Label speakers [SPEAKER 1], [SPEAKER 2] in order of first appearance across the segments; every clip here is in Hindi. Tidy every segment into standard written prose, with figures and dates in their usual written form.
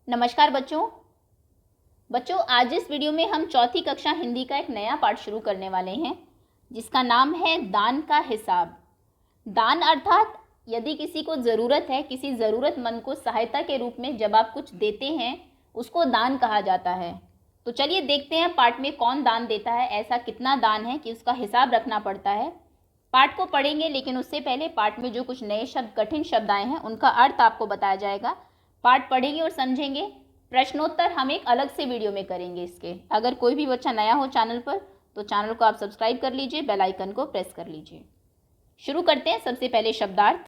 [SPEAKER 1] नमस्कार बच्चों आज इस वीडियो में हम चौथी कक्षा हिंदी का एक नया पाठ शुरू करने वाले हैं जिसका नाम है दान का हिसाब। दान अर्थात यदि किसी को ज़रूरत है, किसी ज़रूरतमंद को सहायता के रूप में जब आप कुछ देते हैं उसको दान कहा जाता है। तो चलिए देखते हैं पाठ में कौन दान देता है, ऐसा कितना दान है कि उसका हिसाब रखना पड़ता है। पाठ को पढ़ेंगे लेकिन उससे पहले पाठ में जो कुछ नए शब्द, कठिन शब्द आए हैं उनका अर्थ आपको बताया जाएगा। पाठ पढ़ेंगे और समझेंगे। प्रश्नोत्तर हम एक अलग से वीडियो में करेंगे इसके। अगर कोई भी बच्चा नया हो चैनल पर तो चैनल को आप सब्सक्राइब कर लीजिए, बेल आइकन को प्रेस कर लीजिए। शुरू करते हैं। सबसे पहले शब्दार्थ।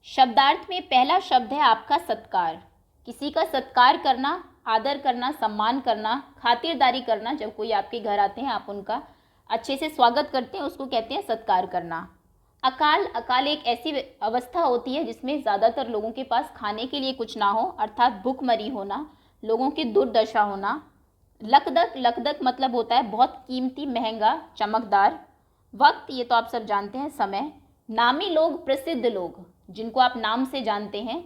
[SPEAKER 1] शब्दार्थ में पहला शब्द है आपका सत्कार। किसी का सत्कार करना, आदर करना, सम्मान करना, खातिरदारी करना। जब कोई आपके घर आते हैं आप उनका अच्छे से स्वागत करते हैं, उसको कहते हैं सत्कार करना। अकाल एक ऐसी अवस्था होती है जिसमें ज़्यादातर लोगों के पास खाने के लिए कुछ ना हो, अर्थात भूखमरी होना, लोगों की दुर्दशा होना। लकदक मतलब होता है बहुत कीमती, महंगा, चमकदार। वक्त, ये तो आप सब जानते हैं, समय। नामी लोग, प्रसिद्ध लोग जिनको आप नाम से जानते हैं।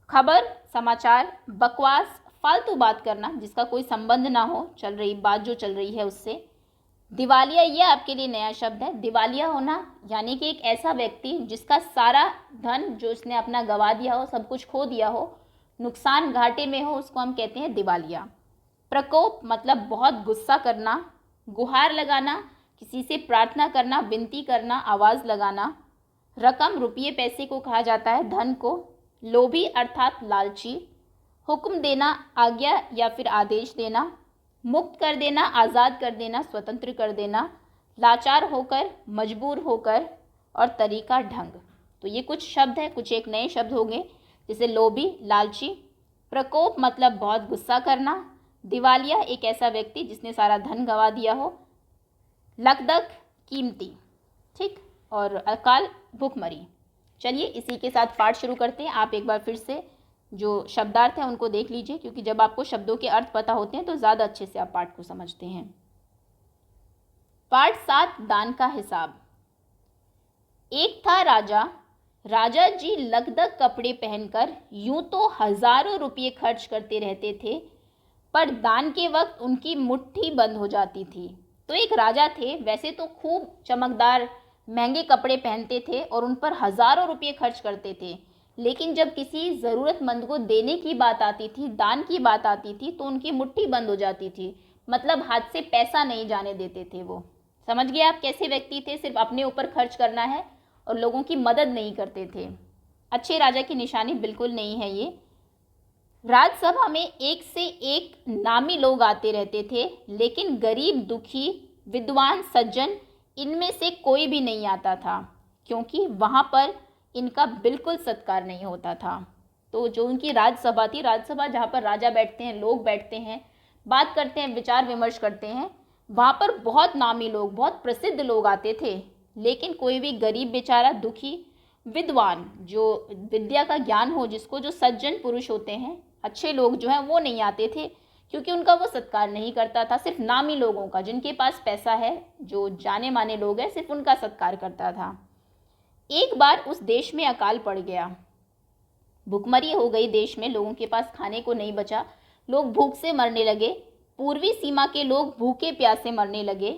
[SPEAKER 1] खबर, समाचार। बकवास, फालतू बात करना जिसका कोई संबंध ना हो, चल रही बात जो चल रही है उससे। दिवालिया, ये आपके लिए नया शब्द है। दिवालिया होना यानी कि एक ऐसा व्यक्ति जिसका सारा धन जो उसने अपना गंवा दिया हो, सब कुछ खो दिया हो, नुकसान घाटे में हो, उसको हम कहते हैं दिवालिया। प्रकोप मतलब बहुत गुस्सा करना। गुहार लगाना, किसी से प्रार्थना करना, विनती करना, आवाज़ लगाना। रकम, रुपये पैसे को कहा जाता है, धन को। लोभी अर्थात लालची। हुक्म देना, आज्ञा या फिर आदेश देना। मुक्त कर देना, आज़ाद कर देना, स्वतंत्र कर देना। लाचार होकर, मजबूर होकर। और तरीका, ढंग। तो ये कुछ शब्द है, कुछ एक नए शब्द होंगे जैसे लोभी, लालची। प्रकोप मतलब बहुत गुस्सा करना। दिवालिया एक ऐसा व्यक्ति जिसने सारा धन गंवा दिया हो। लकदक, कीमती, ठीक। और अकाल, भूखमरी। चलिए इसी के साथ पाठ शुरू करते हैं। आप एक बार फिर से जो शब्दार्थ हैं उनको देख लीजिए, क्योंकि जब आपको शब्दों के अर्थ पता होते हैं तो ज़्यादा अच्छे से आप पाठ को समझते हैं। पाठ 7, दान का हिसाब। एक था राजा। राजा जी लकदक कपड़े पहनकर यूं तो हजारों रुपये खर्च करते रहते थे, पर दान के वक्त उनकी मुट्ठी बंद हो जाती थी। तो एक राजा थे, वैसे तो खूब चमकदार महंगे कपड़े पहनते थे और उन पर हजारों रुपये खर्च करते थे, लेकिन जब किसी ज़रूरतमंद को देने की बात आती थी, दान की बात आती थी, तो उनकी मुट्ठी बंद हो जाती थी। मतलब हाथ से पैसा नहीं जाने देते थे वो। समझ गए आप कैसे व्यक्ति थे? सिर्फ अपने ऊपर खर्च करना है और लोगों की मदद नहीं करते थे। अच्छे राजा की निशानी बिल्कुल नहीं है ये। राज्यसभा में एक से एक नामी लोग आते रहते थे, लेकिन गरीब, दुखी, विद्वान, सज्जन, इनमें से कोई भी नहीं आता था, क्योंकि वहाँ पर इनका बिल्कुल सत्कार नहीं होता था। तो जो उनकी राज्यसभा थी, राज्यसभा जहाँ पर राजा बैठते हैं, लोग बैठते हैं, बात करते हैं, विचार विमर्श करते हैं, वहाँ पर बहुत नामी लोग, बहुत प्रसिद्ध लोग आते थे, लेकिन कोई भी गरीब बेचारा, दुखी, विद्वान, जो विद्या का ज्ञान हो जिसको, जो सज्जन पुरुष होते हैं, अच्छे लोग जो हैं वो नहीं आते थे, क्योंकि उनका वो सत्कार नहीं करता था। सिर्फ नामी लोगों का, जिनके पास पैसा है, जो जाने माने लोग हैं, सिर्फ उनका सत्कार करता था। एक बार उस देश में अकाल पड़ गया, भूखमरी हो गई देश में, लोगों के पास खाने को नहीं बचा, लोग भूख से मरने लगे। पूर्वी सीमा के लोग भूखे प्यासे मरने लगे।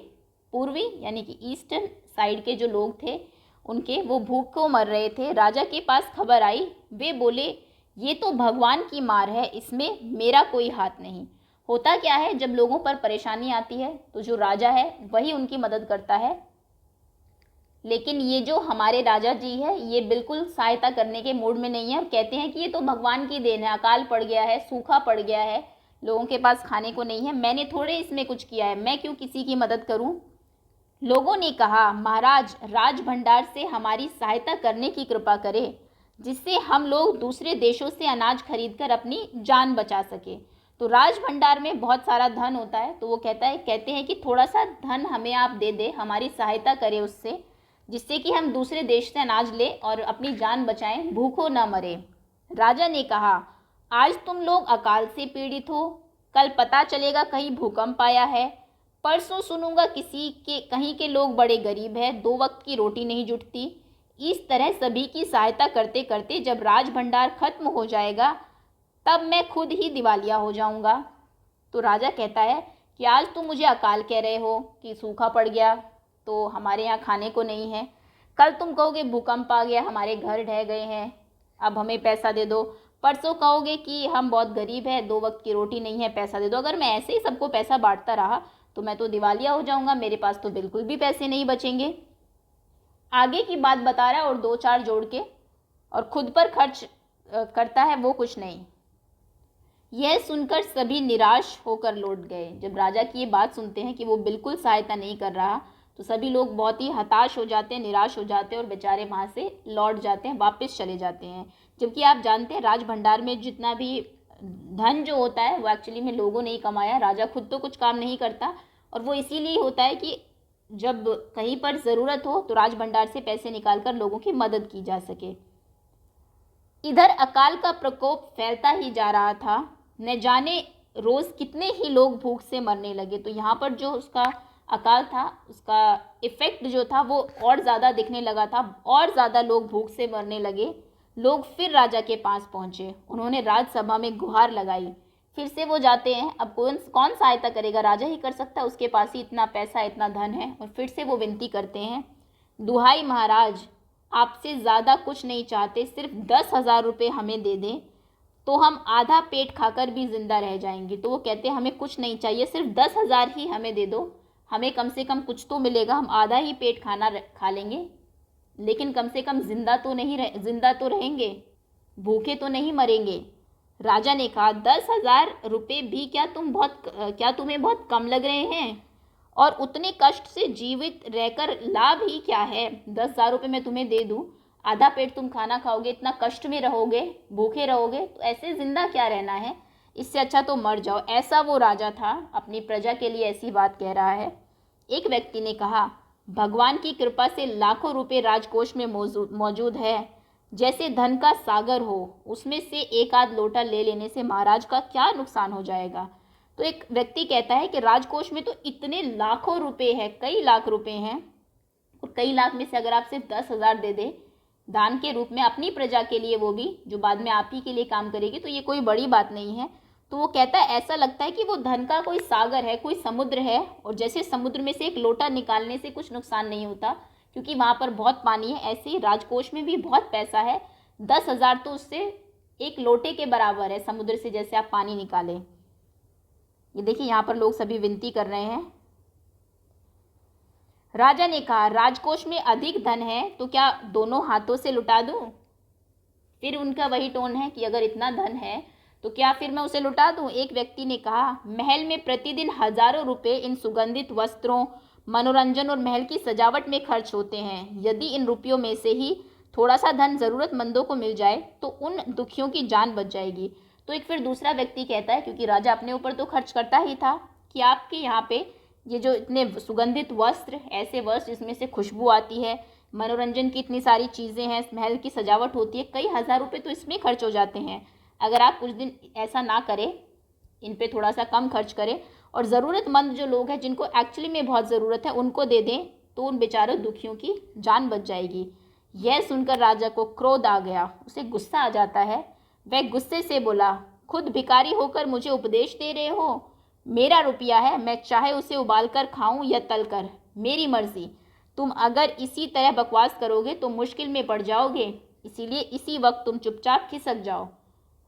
[SPEAKER 1] पूर्वी यानी कि ईस्टर्न साइड के जो लोग थे उनके, वो भूख को मर रहे थे। राजा के पास खबर आई, वे बोले ये तो भगवान की मार है, इसमें मेरा कोई हाथ नहीं। होता क्या है, जब लोगों पर परेशानी आती है तो जो राजा है वही उनकी मदद करता है, लेकिन ये जो हमारे राजा जी है ये बिल्कुल सहायता करने के मूड में नहीं है और कहते हैं कि ये तो भगवान की देन है, अकाल पड़ गया है, सूखा पड़ गया है, लोगों के पास खाने को नहीं है, मैंने थोड़े इसमें कुछ किया है, मैं क्यों किसी की मदद करूं। लोगों ने कहा, महाराज राज भंडार से हमारी सहायता करने की कृपा करें, जिससे हम लोग दूसरे देशों से अनाज खरीद कर अपनी जान बचा सके। तो राज भंडार में बहुत सारा धन होता है, तो वो कहते हैं कि थोड़ा सा धन हमें आप दे दे, हमारी सहायता करें उससे, जिससे कि हम दूसरे देश से अनाज ले और अपनी जान बचाएं, भूखों न मरे। राजा ने कहा, आज तुम लोग अकाल से पीड़ित हो, कल पता चलेगा कहीं भूकंप आया है, परसों सुनूंगा कहीं के लोग बड़े गरीब हैं, 2 वक्त की रोटी नहीं जुटती। इस तरह सभी की सहायता करते करते जब राज भंडार खत्म हो जाएगा तब मैं खुद ही दिवालिया हो जाऊंगा। तो राजा कहता है कि आज तुम मुझे अकाल कह रहे हो कि सूखा पड़ गया तो हमारे यहाँ खाने को नहीं है, कल तुम कहोगे भूकंप आ गया, हमारे घर ढह गए हैं, अब हमें पैसा दे दो, परसों कहोगे कि हम बहुत गरीब हैं, 2 वक्त की रोटी नहीं है, पैसा दे दो। अगर मैं ऐसे ही सबको पैसा बांटता रहा तो मैं तो दिवालिया हो जाऊंगा, मेरे पास तो बिल्कुल भी पैसे नहीं बचेंगे। आगे की बात बता रहा है और 2-4 जोड़ के, और खुद पर खर्च करता है वो कुछ नहीं। यह सुनकर सभी निराश होकर लौट गए। जब राजा की ये बात सुनते हैं कि वो बिल्कुल सहायता नहीं कर रहा, तो सभी लोग बहुत ही हताश हो जाते हैं, निराश हो जाते हैं और बेचारे वहाँ से लौट जाते हैं, वापस चले जाते हैं। जबकि आप जानते हैं राज भंडार में जितना भी धन जो होता है वो एक्चुअली में लोगों ने ही कमाया। राजा खुद तो कुछ काम नहीं करता, और वो इसीलिए होता है कि जब कहीं पर ज़रूरत हो तो राज भंडार से पैसे निकाल कर लोगों की मदद की जा सके। इधर अकाल का प्रकोप फैलता ही जा रहा था, न जाने रोज़ कितने ही लोग भूख से मरने लगे। तो यहाँ पर जो उसका अकाल था उसका इफ़ेक्ट जो था वो और ज़्यादा दिखने लगा था, और ज़्यादा लोग भूख से मरने लगे। लोग फिर राजा के पास पहुँचे, उन्होंने राजसभा में गुहार लगाई। फिर से वो जाते हैं, अब कौन सहायता करेगा, राजा ही कर सकता है, उसके पास ही इतना पैसा इतना धन है। और फिर से वो विनती करते हैं, दुहाई महाराज, आपसे ज़्यादा कुछ नहीं चाहते, सिर्फ 10,000 रुपये हमें दे दें तो हम आधा पेट खाकर भी ज़िंदा रह जाएंगे। तो वो कहते हैं हमें कुछ नहीं चाहिए, सिर्फ 10,000 ही हमें दे दो, हमें कम से कम कुछ तो मिलेगा, हम आधा ही पेट खाना खा लेंगे, लेकिन कम से कम जिंदा तो रहेंगे, भूखे तो नहीं मरेंगे। राजा ने कहा 10,000 रुपये भी क्या तुम्हें बहुत कम लग रहे हैं? और उतने कष्ट से जीवित रहकर लाभ ही क्या है? 10,000 रुपये मैं तुम्हें दे दूँ, आधा पेट तुम खाना खाओगे, इतना कष्ट में रहोगे, भूखे रहोगे, तो ऐसे जिंदा क्या रहना है, इससे अच्छा तो मर जाओ। ऐसा वो राजा था, अपनी प्रजा के लिए ऐसी बात कह रहा है। एक व्यक्ति ने कहा, भगवान की कृपा से लाखों रुपए राजकोष में मौजूद है, जैसे धन का सागर हो, उसमें से एक आध लोटा ले लेने से महाराज का क्या नुकसान हो जाएगा। तो एक व्यक्ति कहता है कि राजकोष में तो इतने लाखों रुपए हैं, कई लाख रुपए हैं, और कई लाख में से अगर आप सिर्फ 10,000 दे दे दान के रूप में अपनी प्रजा के लिए, वो भी जो बाद में आप ही के लिए काम करेगी, तो ये कोई बड़ी बात नहीं है। तो वो कहता है ऐसा लगता है कि वो धन का कोई सागर है, कोई समुद्र है, और जैसे समुद्र में से एक लोटा निकालने से कुछ नुकसान नहीं होता क्योंकि वहाँ पर बहुत पानी है, ऐसे ही राजकोष में भी बहुत पैसा है। 10,000 तो उससे एक लोटे के बराबर है, समुद्र से जैसे आप पानी निकालें। ये देखिए यहाँ पर लोग सभी विनती कर रहे हैं। राजा ने कहा, राजकोष में अधिक धन है तो क्या दोनों हाथों से लुटा दूं? फिर उनका वही टोन है कि अगर इतना धन है तो क्या फिर मैं उसे लुटा दूं? एक व्यक्ति ने कहा, महल में प्रतिदिन हजारों रुपए इन सुगंधित वस्त्रों, मनोरंजन और महल की सजावट में खर्च होते हैं। यदि इन रुपयों में से ही थोड़ा सा धन ज़रूरतमंदों को मिल जाए तो उन दुखियों की जान बच जाएगी। तो एक फिर दूसरा व्यक्ति कहता है, क्योंकि राजा अपने ऊपर तो खर्च करता ही था, कि आपके यहाँ पे ये जो इतने सुगंधित वस्त्र, ऐसे वस्त्र जिसमें से खुशबू आती है, मनोरंजन की इतनी सारी चीज़ें हैं, महल की सजावट होती है, कई हज़ार रुपये तो इसमें खर्च हो जाते हैं। अगर आप कुछ दिन ऐसा ना करें, इन पे थोड़ा सा कम खर्च करें और ज़रूरतमंद जो लोग हैं जिनको एक्चुअली में बहुत ज़रूरत है उनको दे दें, तो उन बेचारों दुखियों की जान बच जाएगी। यह सुनकर राजा को क्रोध आ गया, उसे गुस्सा आ जाता है। वह गुस्से से बोला, खुद भिखारी होकर मुझे उपदेश दे रहे हो? मेरा रुपया है, मैं चाहे उसे उबाल कर खाऊं या तल कर, मेरी मर्जी। तुम अगर इसी तरह बकवास करोगे तो मुश्किल में पड़ जाओगे, इसीलिए इसी वक्त तुम चुपचाप खिसक जाओ।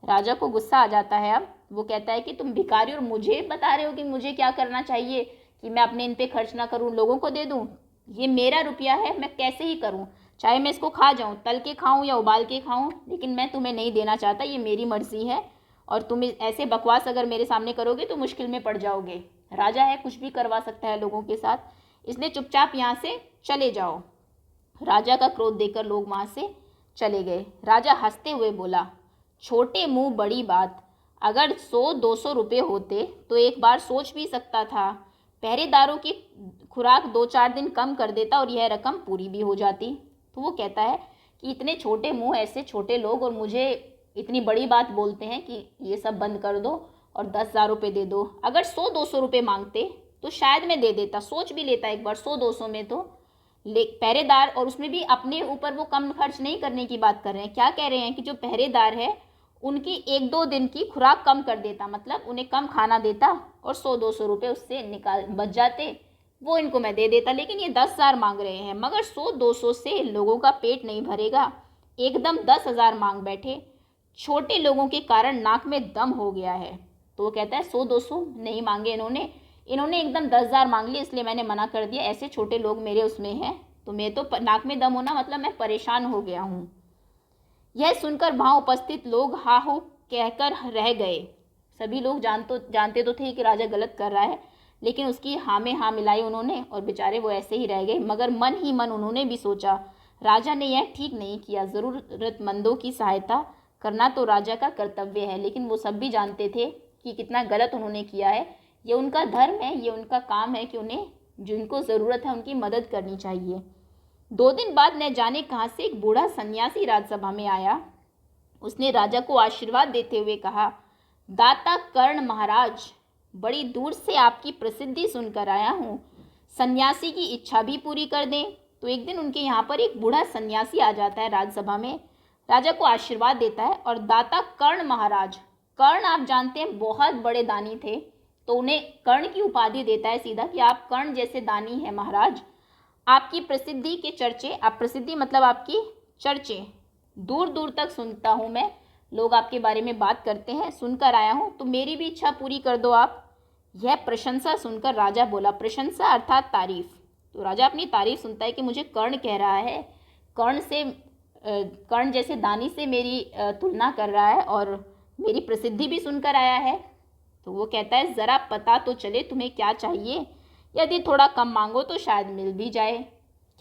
[SPEAKER 1] राजा को गुस्सा आ जाता है। अब वो कहता है कि तुम भिखारी और मुझे बता रहे हो कि मुझे क्या करना चाहिए, कि मैं अपने इन पे खर्च ना करूं, लोगों को दे दूं? ये मेरा रुपया है, मैं कैसे ही करूं, चाहे मैं इसको खा जाऊं, तल के खाऊं या उबाल के खाऊं, लेकिन मैं तुम्हें नहीं देना चाहता, ये मेरी मर्जी है, और तुम ऐसे बकवास अगर मेरे सामने करोगे तो मुश्किल में पड़ जाओगे। राजा है, कुछ भी करवा सकता है लोगों के साथ, इसलिए चुपचाप यहाँ से चले जाओ। राजा का क्रोध देखकर लोग वहाँ से चले गए। राजा हंसते हुए बोला, छोटे मुंह बड़ी बात, अगर 100-200 रुपये होते तो एक बार सोच भी सकता था, पहरेदारों की खुराक 2-4 दिन कम कर देता और यह रकम पूरी भी हो जाती। तो वो कहता है कि इतने छोटे मुंह, ऐसे छोटे लोग, और मुझे इतनी बड़ी बात बोलते हैं कि ये सब बंद कर दो और 10,000 रुपये दे दो। अगर 100-200 रुपये मांगते तो शायद मैं दे देता, सोच भी लेता एक बार, 100-200 में तो। पहरेदार, और उसमें भी अपने ऊपर वो कम खर्च नहीं करने की बात कर रहे हैं, क्या कह रहे हैं कि जो पहरेदार है उनकी 1-2 दिन की खुराक कम कर देता, मतलब उन्हें कम खाना देता और 100-200 रुपये उससे निकाल बच जाते, वो इनको मैं दे देता। लेकिन ये 10,000 मांग रहे हैं, मगर 100-200 से लोगों का पेट नहीं भरेगा, एकदम 10,000 मांग बैठे। छोटे लोगों के कारण नाक में दम हो गया है। तो वो कहता है 100-200 नहीं मांगे इन्होंने एकदम 10,000 मांग लिए, इसलिए मैंने मना कर दिया। ऐसे छोटे लोग मेरे उसमें हैं, तो मैं तो नाक में दम होना मतलब मैं परेशान हो गया हूँ। यह सुनकर वहाँ उपस्थित लोग हा हो कहकर रह गए। सभी लोग जानते तो थे कि राजा गलत कर रहा है, लेकिन उसकी हाँ में हाँ मिलाई उन्होंने और बेचारे वो ऐसे ही रह गए। मगर मन ही मन उन्होंने भी सोचा, राजा ने यह ठीक नहीं किया, ज़रूरतमंदों की सहायता करना तो राजा का कर्तव्य है। लेकिन वो सब भी जानते थे कि कितना गलत उन्होंने किया है। ये उनका धर्म है, ये उनका काम है कि उन्हें जिनको ज़रूरत है उनकी मदद करनी चाहिए। 2 दिन बाद न जाने कहाँ से एक बूढ़ा सन्यासी राजसभा में आया। उसने राजा को आशीर्वाद देते हुए कहा, दाता कर्ण महाराज, बड़ी दूर से आपकी प्रसिद्धि सुनकर आया हूँ, सन्यासी की इच्छा भी पूरी कर दें। तो एक दिन उनके यहाँ पर एक बूढ़ा सन्यासी आ जाता है राजसभा में, राजा को आशीर्वाद देता है और दाता कर्ण महाराज, कर्ण आप जानते हैं बहुत बड़े दानी थे, तो उन्हें कर्ण की उपाधि देता है सीधा कि आप कर्ण जैसे दानी हैं महाराज। आपकी प्रसिद्धि के चर्चे, आप प्रसिद्धि मतलब आपकी चर्चे दूर दूर तक सुनता हूँ मैं, लोग आपके बारे में बात करते हैं, सुनकर आया हूँ, तो मेरी भी इच्छा पूरी कर दो आप। यह प्रशंसा सुनकर राजा बोला, प्रशंसा अर्थात तारीफ। तो राजा अपनी तारीफ सुनता है कि मुझे कर्ण कह रहा है, कर्ण जैसे दानी से मेरी तुलना कर रहा है और मेरी प्रसिद्धि भी सुनकर आया है। तो वो कहता है, ज़रा पता तो चले तुम्हें क्या चाहिए, यदि थोड़ा कम मांगो तो शायद मिल भी जाए।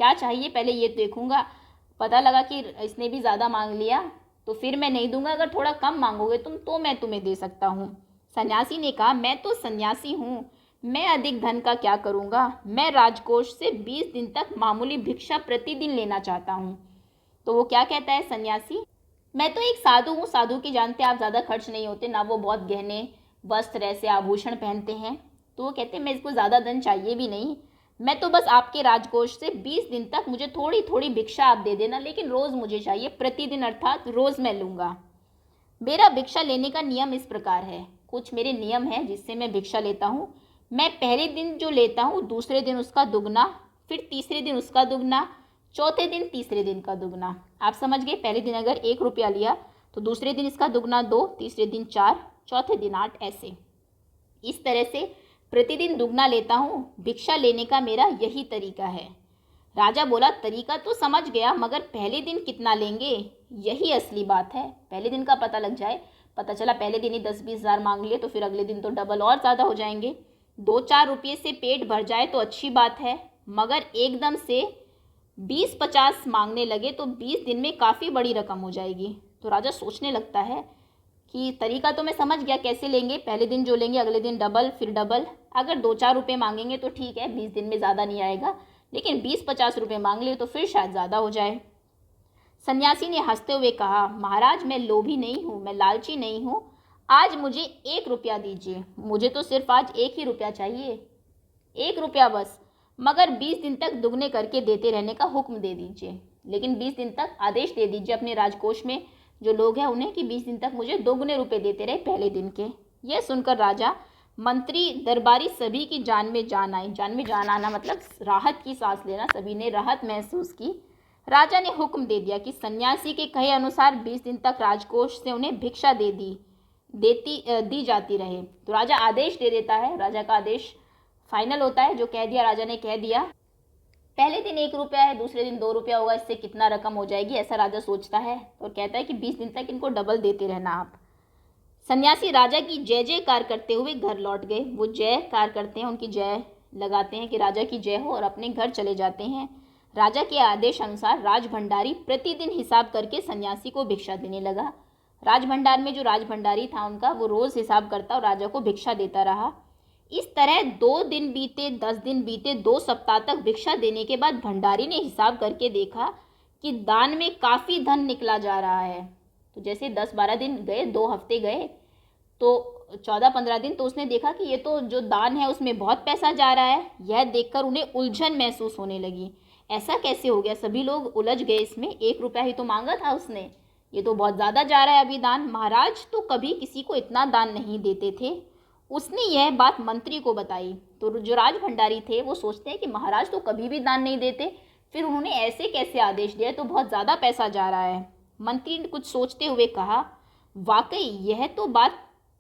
[SPEAKER 1] क्या चाहिए पहले ये देखूंगा, पता लगा कि इसने भी ज़्यादा मांग लिया तो फिर मैं नहीं दूंगा, अगर थोड़ा कम मांगोगे तुम तो मैं तुम्हें दे सकता हूँ। सन्यासी ने कहा, मैं तो सन्यासी हूँ, मैं अधिक धन का क्या करूँगा, मैं राजकोष से 20 दिन तक मामूली भिक्षा प्रतिदिन लेना चाहता हूँ। तो वो क्या कहता है सन्यासी, मैं तो एक साधु हूँ, साधु की जानते आप ज़्यादा खर्च नहीं होते, ना वो बहुत गहने वस्त्र ऐसे आभूषण पहनते हैं। तो वो कहते हैं मैं इसको ज़्यादा धन चाहिए भी नहीं, मैं तो बस आपके राजकोष से 20 दिन तक मुझे थोड़ी थोड़ी भिक्षा आप दे देना, लेकिन रोज़ मुझे चाहिए, प्रतिदिन अर्थात रोज़ मैं लूँगा। मेरा भिक्षा लेने का नियम इस प्रकार है, कुछ मेरे नियम हैं जिससे मैं भिक्षा लेता हूँ। मैं पहले दिन जो लेता हूँ दूसरे दिन उसका दुगना, फिर तीसरे दिन उसका दुगना, चौथे दिन तीसरे दिन का दुगना। आप समझ गए, पहले दिन अगर 1 रुपया लिया तो दूसरे दिन इसका दुगना 2, तीसरे दिन 4, चौथे दिन 8, ऐसे इस तरह से प्रतिदिन दुगना लेता हूँ। भिक्षा लेने का मेरा यही तरीका है। राजा बोला, तरीका तो समझ गया, मगर पहले दिन कितना लेंगे, यही असली बात है। पहले दिन का पता लग जाए, पता चला पहले दिन ही 10-20 हज़ार मांग लिए तो फिर अगले दिन तो डबल और ज़्यादा हो जाएंगे। 2-4 रुपये से पेट भर जाए तो अच्छी बात है, मगर एकदम से 20-50 मांगने लगे तो 20 दिन में काफ़ी बड़ी रकम हो जाएगी। तो राजा सोचने लगता है कि तरीका तो मैं समझ गया कैसे लेंगे, पहले दिन जो लेंगे अगले दिन डबल, फिर डबल। अगर 2-4 रुपये मांगेंगे तो ठीक है, 20 दिन में ज़्यादा नहीं आएगा, लेकिन 20-50 रुपये मांग लिए तो फिर शायद ज़्यादा हो जाए। सन्यासी ने हंसते हुए कहा, महाराज मैं लोभी नहीं हूँ, मैं लालची नहीं हूँ, आज मुझे 1 रुपया दीजिए, मुझे तो सिर्फ आज 1 ही रुपया चाहिए, 1 रुपया बस, मगर 20 दिन तक दुगने करके देते रहने का हुक्म दे दीजिए। लेकिन 20 दिन तक आदेश दे दीजिए अपने राजकोष में जो लोग हैं उन्हें कि 20 दिन तक मुझे दोगुने रुपए देते रहे पहले दिन के। यह सुनकर राजा, मंत्री, दरबारी सभी की जान में जान आई। जान में जान आना मतलब राहत की सांस लेना, सभी ने राहत महसूस की। राजा ने हुक्म दे दिया कि सन्यासी के कहे अनुसार 20 दिन तक राजकोष से उन्हें भिक्षा दी जाती रहे। तो राजा आदेश दे देता है, राजा का आदेश फाइनल होता है, जो कह दिया राजा ने कह दिया। पहले दिन 1 रुपया है, दूसरे दिन 2 रुपया होगा, इससे कितना रकम हो जाएगी, ऐसा राजा सोचता है और कहता है कि 20 दिन तक इनको डबल देते रहना आप। सन्यासी राजा की जय जयकार करते हुए घर लौट गए। वो जयकार करते हैं, उनकी जय लगाते हैं कि राजा की जय हो और अपने घर चले जाते हैं। राजा के आदेश अनुसार राजभंडारी प्रतिदिन हिसाब करके सन्यासी को भिक्षा देने लगा। राजभंडार में जो राजभंडारी था उनका, वो रोज़ हिसाब करता और राजा को भिक्षा देता रहा। इस तरह 2 दिन बीते, 10 दिन बीते, 2 सप्ताह तक भिक्षा देने के बाद भंडारी ने हिसाब करके देखा कि दान में काफ़ी धन निकला जा रहा है। तो जैसे 10-12 दिन गए, 2 हफ्ते गए, तो 14-15 दिन, तो उसने देखा कि ये तो जो दान है उसमें बहुत पैसा जा रहा है। यह देखकर उन्हें उलझन महसूस होने लगी, ऐसा कैसे हो गया, सभी लोग उलझ गए इसमें, 1 रुपया ही तो मांगा था उसने, ये तो बहुत ज़्यादा जा रहा है अभी दान, महाराज तो कभी किसी को इतना दान नहीं देते थे। उसने यह बात मंत्री को बताई। तो जो राज भंडारी थे वो सोचते हैं कि महाराज तो कभी भी दान नहीं देते, फिर उन्होंने ऐसे कैसे आदेश दिया, तो बहुत ज़्यादा पैसा जा रहा है। मंत्री ने कुछ सोचते हुए कहा, वाकई यह तो बात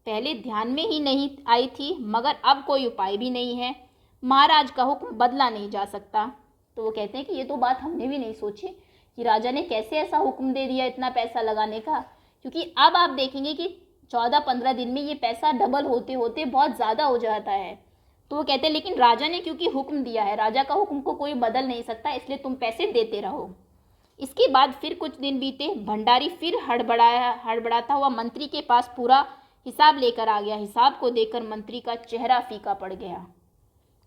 [SPEAKER 1] पहले ध्यान में ही नहीं आई थी, मगर अब कोई उपाय भी नहीं है, महाराज का हुक्म बदला नहीं जा सकता। तो वो कहते हैं कि ये तो बात हमने भी नहीं सोची कि राजा ने कैसे ऐसा हुक्म दे दिया इतना पैसा लगाने का, क्योंकि अब आप देखेंगे कि 14-15 दिन में ये पैसा डबल होते होते बहुत ज़्यादा हो जाता है। तो वो कहते हैं लेकिन राजा ने क्योंकि हुक्म दिया है, राजा का हुक्म को कोई बदल नहीं सकता, इसलिए तुम पैसे देते रहो। इसके बाद फिर कुछ दिन बीते। भंडारी फिर हड़बड़ाता हुआ मंत्री के पास पूरा हिसाब लेकर आ गया। हिसाब को देखकर मंत्री का चेहरा फीका पड़ गया।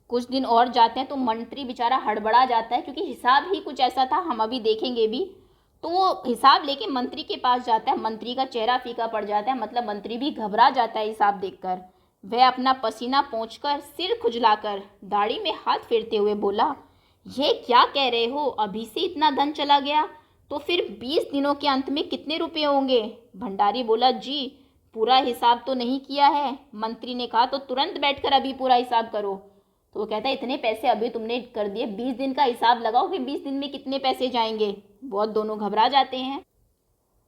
[SPEAKER 1] कुछ दिन और जाते हैं तो मंत्री बेचारा हड़बड़ा जाता है, क्योंकि हिसाब ही कुछ ऐसा था, हम अभी देखेंगे भी। तो वो हिसाब लेके मंत्री के पास जाता है, मंत्री का चेहरा फीका पड़ जाता है, मतलब मंत्री भी घबरा जाता है हिसाब देखकर। वह अपना पसीना पोंछकर, सिर खुजलाकर, दाढ़ी में हाथ फेरते हुए बोला, ये क्या कह रहे हो, अभी से इतना धन चला गया? तो फिर 20 दिनों के अंत में कितने रुपए होंगे? भंडारी बोला, जी पूरा हिसाब तो नहीं किया है। मंत्री ने कहा, तो तुरंत बैठकर अभी पूरा हिसाब करो। तो वो कहता है इतने पैसे अभी तुमने कर दिए, 20 दिन का हिसाब लगाओ कि 20 दिन में कितने पैसे जाएंगे। बहुत दोनों घबरा जाते हैं।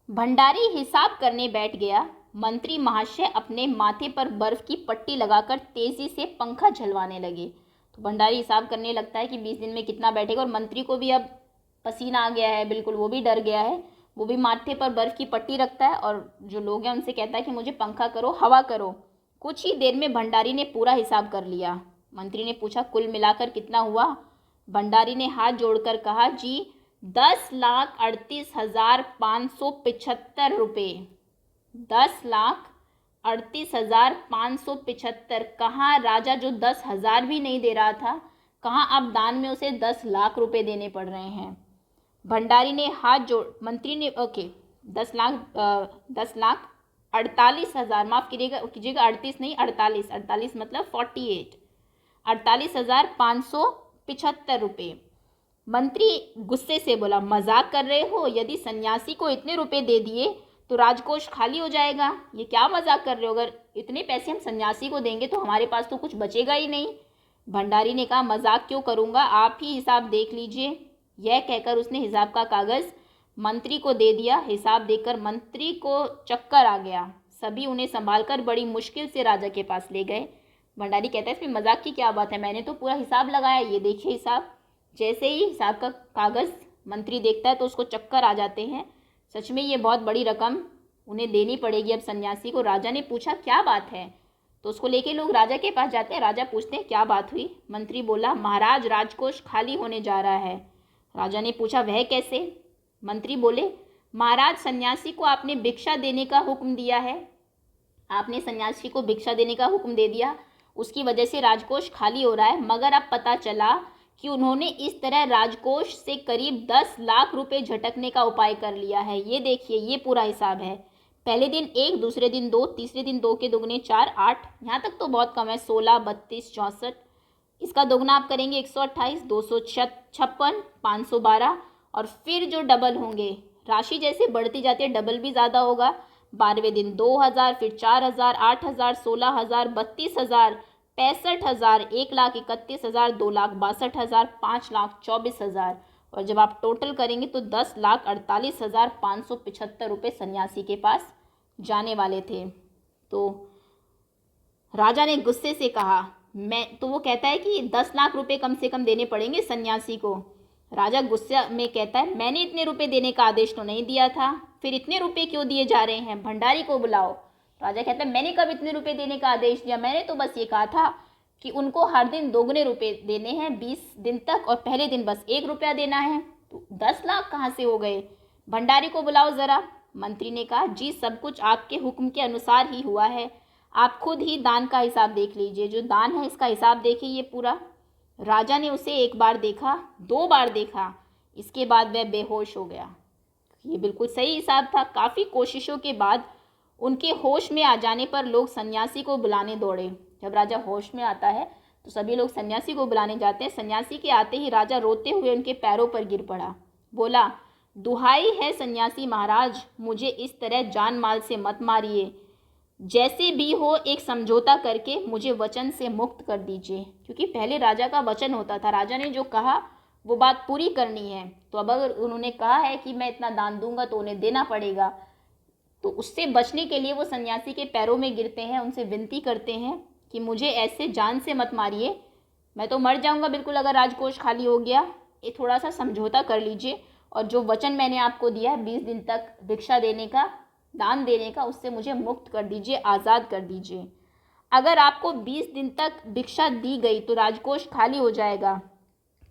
[SPEAKER 1] भंडारी हिसाब करने बैठ गया। मंत्री महाशय अपने माथे पर बर्फ की पट्टी लगाकर तेजी से पंखा झलवाने लगे। तो भंडारी हिसाब करने लगता है कि 20 दिन में कितना बैठेगा, और मंत्री को भी अब पसीना आ गया है, बिल्कुल वो भी डर गया है। वो भी माथे पर बर्फ की पट्टी रखता है और जो लोग हैं उनसे कहता है कि मुझे पंखा करो, हवा करो। कुछ ही देर में भंडारी ने पूरा हिसाब कर लिया। मंत्री ने पूछा, कुल मिलाकर कितना हुआ? भंडारी ने हाथ जोड़कर कहा, जी 10,38,575 रुपये। 10,38,575। कहाँ राजा जो 10,000 भी नहीं दे रहा था, कहाँ अब दान में उसे 10 लाख रुपए देने पड़ रहे हैं। भंडारी ने हाथ जोड़, मंत्री ने 10,48,000, माफ़ कीजिएगा 38 नहीं 48, 48 मतलब 48, 48,575 रुपये। मंत्री गुस्से से बोला, मजाक कर रहे हो? यदि सन्यासी को इतने रुपए दे दिए तो राजकोष खाली हो जाएगा। ये क्या मजाक कर रहे हो? अगर इतने पैसे हम सन्यासी को देंगे तो हमारे पास तो कुछ बचेगा ही नहीं। भंडारी ने कहा, मजाक क्यों करूँगा, आप ही हिसाब देख लीजिए। यह कहकर उसने हिसाब का कागज़ मंत्री को दे दिया। हिसाब देखकर मंत्री को चक्कर आ गया। सभी उन्हें संभालकर बड़ी मुश्किल से राजा के पास ले गए। भंडारी कहता है, इसमें मजाक की क्या बात है, मैंने तो पूरा हिसाब लगाया, ये देखिए हिसाब। जैसे ही हिसाब का कागज़ मंत्री देखता है तो उसको चक्कर आ जाते हैं। सच में ये बहुत बड़ी रकम उन्हें देनी पड़ेगी अब सन्यासी को। राजा ने पूछा, क्या बात है? तो उसको लेके लोग राजा के पास जाते हैं। राजा पूछते हैं, क्या बात हुई? मंत्री बोला, महाराज राजकोष खाली होने जा रहा है। राजा ने पूछा, वह कैसे? मंत्री बोले, महाराज सन्यासी को आपने भिक्षा देने का हुक्म दिया है, आपने सन्यासी को भिक्षा देने का हुक्म दे दिया, उसकी वजह से राजकोष खाली हो रहा है। मगर अब पता चला कि उन्होंने इस तरह राजकोष से करीब 10 लाख रुपए झटकने का उपाय कर लिया है। ये देखिए, ये पूरा हिसाब है। पहले दिन 1, दूसरे दिन 2, तीसरे दिन 2 के दुगने 4, 8, यहाँ तक तो बहुत कम है, 16, 32, 64। इसका दोगुना आप करेंगे 128, 256, 512, और फिर जो डबल होंगे, राशि जैसे बढ़ती जाती है डबल भी ज़्यादा होगा। 12वें दिन 2,000, फिर 4,000, 8,000, 16,000, 32,000, 65,000, 1,31,000, 2,62,000, 5,24,000, और जब आप टोटल करेंगे तो 10,48,575 रुपये सन्यासी के पास जाने वाले थे। तो राजा ने गुस्से से कहा, तो वो कहता है कि 10 लाख रुपए कम से कम देने पड़ेंगे सन्यासी को। राजा गुस्से में कहता है, मैंने इतने रुपए देने का आदेश तो नहीं दिया था, फिर इतने रुपए क्यों दिए जा रहे हैं? भंडारी को बुलाओ। राजा कहता है, मैंने कब इतने रुपए देने का आदेश दिया? मैंने तो बस ये कहा था कि उनको हर दिन दोगुने रुपए देने हैं 20 दिन तक, और पहले दिन बस 1 रुपया देना है। तो 10 लाख कहाँ से हो गए? भंडारी को बुलाओ ज़रा। मंत्री ने कहा, जी सब कुछ आपके हुक्म के अनुसार ही हुआ है, आप खुद ही दान का हिसाब देख लीजिए। जो दान है इसका हिसाब देखिए ये पूरा। राजा ने उसे 1 बार देखा, 2 बार देखा, इसके बाद वह बेहोश हो गया। ये बिल्कुल सही हिसाब था। काफ़ी कोशिशों के बाद उनके होश में आ जाने पर लोग सन्यासी को बुलाने दौड़े। जब राजा होश में आता है तो सभी लोग सन्यासी को बुलाने जाते हैं। सन्यासी के आते ही राजा रोते हुए उनके पैरों पर गिर पड़ा। बोला, दुहाई है सन्यासी महाराज, मुझे इस तरह जान माल से मत मारिए। जैसे भी हो एक समझौता करके मुझे वचन से मुक्त कर दीजिए। क्योंकि पहले राजा का वचन होता था, राजा ने जो कहा वो बात पूरी करनी है। तो अब अगर उन्होंने कहा है कि मैं इतना दान दूंगा तो उन्हें देना पड़ेगा। तो उससे बचने के लिए वो सन्यासी के पैरों में गिरते हैं, उनसे विनती करते हैं कि मुझे ऐसे जान से मत मारिए, मैं तो मर जाऊंगा बिल्कुल अगर राजकोष खाली हो गया। ये थोड़ा सा समझौता कर लीजिए और जो वचन मैंने आपको दिया है 20 दिन तक भिक्षा देने का, दान देने का, उससे मुझे मुक्त कर दीजिए, आज़ाद कर दीजिए। अगर आपको 20 दिन तक भिक्षा दी गई तो राजकोष खाली हो जाएगा,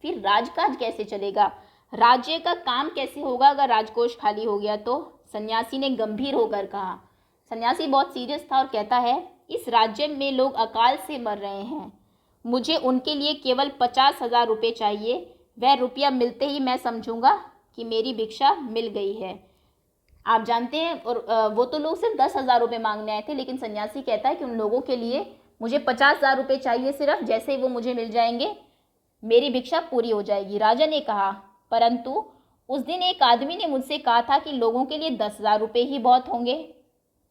[SPEAKER 1] फिर राजकाज कैसे चलेगा, राज्य का काम कैसे होगा अगर राजकोष खाली हो गया तो। सन्यासी ने गंभीर होकर कहा। सन्यासी बहुत सीरियस था और कहता है, इस राज्य में लोग अकाल से मर रहे हैं, मुझे उनके लिए केवल 50,000 रुपये चाहिए। वह रुपया मिलते ही मैं समझूंगा कि मेरी भिक्षा मिल गई है। आप जानते हैं, और वो तो लोग सिर्फ 10,000 रुपये मांगने आए थे, लेकिन सन्यासी कहता है कि उन लोगों के लिए मुझे 50,000 रुपये चाहिए सिर्फ, जैसे ही वो मुझे मिल जाएंगे मेरी भिक्षा पूरी हो जाएगी। राजा ने कहा, परंतु उस दिन एक आदमी ने मुझसे कहा था कि लोगों के लिए 10,000 रुपये ही बहुत होंगे।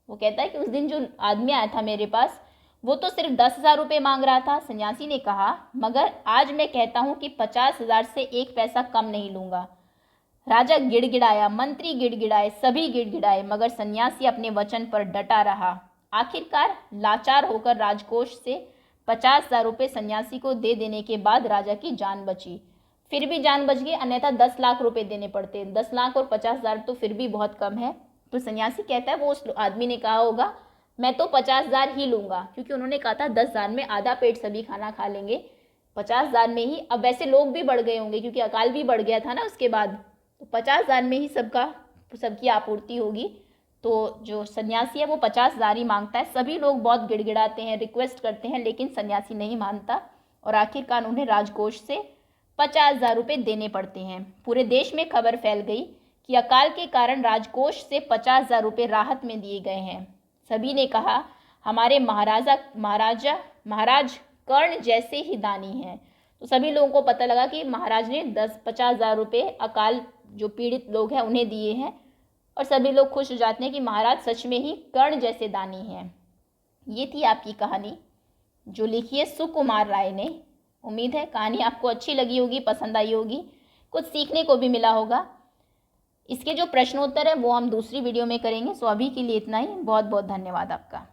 [SPEAKER 1] वो कहता है कि उस दिन जो आदमी आया था मेरे पास वो तो सिर्फ 10,000 रुपये मांग रहा था। सन्यासी ने कहा, मगर आज मैं कहता हूँ कि 50,000 से एक पैसा कम नहीं लूँगा। राजा गिड़गिड़ाया, मंत्री गिड़गिड़ाए, सभी गिड़गिड़ाए, मगर सन्यासी अपने वचन पर डटा रहा। आखिरकार लाचार होकर राजकोष से 50,000 रुपये सन्यासी को दे देने के बाद राजा की जान बची। फिर भी जान बच गई, अन्यथा 10 लाख रुपए देने पड़ते। 10 लाख और 50,000 तो फिर भी बहुत कम है। तो सन्यासी कहता है, वो उस आदमी ने कहा होगा मैं तो 50,000 ही लूँगा, क्योंकि उन्होंने कहा था 10,000 में आधा पेट सभी खाना खा लेंगे, 50,000 में ही। अब वैसे लोग भी बढ़ गए होंगे क्योंकि अकाल भी बढ़ गया था ना उसके बाद, तो 50,000 में ही सबकी आपूर्ति होगी। तो जो सन्यासी है वो 50,000 ही मांगता है। सभी लोग बहुत गिड़गिड़ाते हैं, रिक्वेस्ट करते हैं, लेकिन सन्यासी नहीं मानता और आखिरकार उन्हें राजकोष से 50,000 रुपये देने पड़ते हैं। पूरे देश में खबर फैल गई कि अकाल के कारण राजकोष से 50,000 रुपये राहत में दिए गए हैं। सभी ने कहा, हमारे महाराज कर्ण जैसे ही दानी हैं। तो सभी लोगों को पता लगा कि महाराज ने 50,000 रुपये अकाल जो पीड़ित लोग हैं उन्हें दिए हैं, और सभी लोग खुश हो जाते हैं कि महाराज सच में ही कर्ण जैसे दानी हैं। ये थी आपकी कहानी जो लिखी है सुकुमार राय ने। उम्मीद है कहानी आपको अच्छी लगी होगी, पसंद आई होगी, कुछ सीखने को भी मिला होगा। इसके जो प्रश्नोत्तर है वो हम दूसरी वीडियो में करेंगे। सो अभी के लिए इतना ही। बहुत बहुत धन्यवाद आपका।